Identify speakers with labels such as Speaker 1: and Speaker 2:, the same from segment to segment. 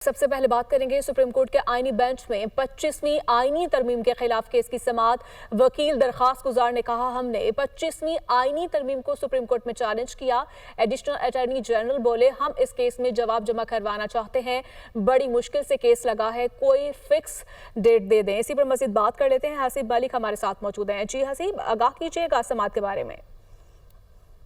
Speaker 1: सबसे पहले बात करेंगे सुप्रीम कोर्ट के आईनी बेंच में 25वीं आईनी तरमीम के खिलाफ केस की समाअत। वकील दरखास्त गुजार ने कहा, हमने 25वीं आईनी तरमीम को सुप्रीम कोर्ट में चैलेंज किया। एडिशनल अटॉर्नी जनरल बोले, हम इस केस में जवाब जमा करवाना चाहते हैं, बड़ी मुश्किल से केस लगा है, कोई फिक्स डेट दे दें। इसी पर मजीद बात कर लेते हैं। हसीब मलिक हमारे साथ मौजूद हैं। जी हसीब, आगाह कीजिएगा समाअत के बारे में।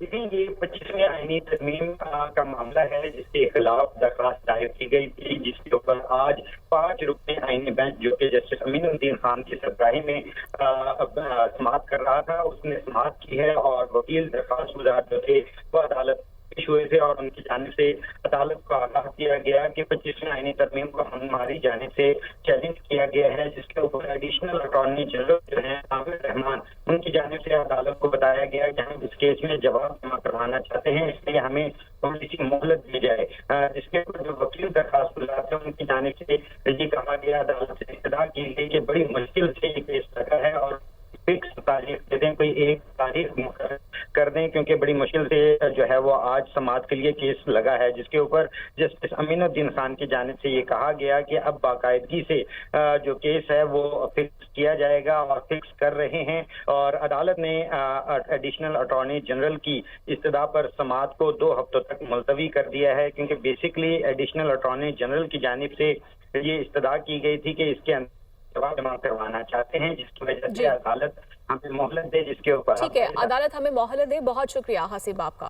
Speaker 2: ये 25वीं आईनी तरमीम का मामला है जिसके खिलाफ दरखास्त दायर की गई थी, जिसके ऊपर आज 5 रुकनी आईनी बेंच जो कि जस्टिस अमीनुद्दीन खान की सरबराही में समाअत कर रहा था, उसने समाअत की है। और वकील दरखास्त गुजार जो थे वो अदालत पेश हुए थे और उनकी जानिब से अदालत को आगाह किया गया कि 25वीं आईनी तरमीम को हमारी जानिब से चैलेंज किया गया है, जिसके ऊपर एडिशनल अटॉर्नी जनरल जो है आबिद रहमान, उनकी जानिब से अदालत को बताया गया कि हम इस केस में जवाब जमा करवाना चाहते हैं, इसलिए हमें थोड़ी सी मोहलत दी जाए। जिसके ऊपर जो वकील दरखास्त गुजार थे उनकी जानिब से ये कहा गया, अदालत से इत्तला की गई कि बड़ी मुश्किल से ये केस लगा है और फिक्स तारीख दे दें, कोई एक तारीख मुकर्रर कर दें, क्योंकि बड़ी मुश्किल से जो है वो आज समाअत के लिए केस लगा है। जिसके ऊपर जस्टिस अमीनुद्दीन खान की जानिब से ये कहा गया कि अब बाकायदगी से जो केस है वो फिक्स किया जाएगा और फिक्स कर रहे हैं। और अदालत ने एडिशनल अटॉर्नी जनरल की इस्तदा पर समाअत को 2 हफ्तों तक मुलतवी कर दिया है, क्योंकि बेसिकली एडिशनल अटॉर्नी जनरल की जानिब से ये इस्तदा की गई थी कि इसके अंदर जवाब जमा करवाना चाहते हैं, जिसकी वजह से अदालत हमें मोहलत दे, जिसके ऊपर
Speaker 1: ठीक है, अदालत हमें मोहलत दे। बहुत शुक्रिया हसीब आपका।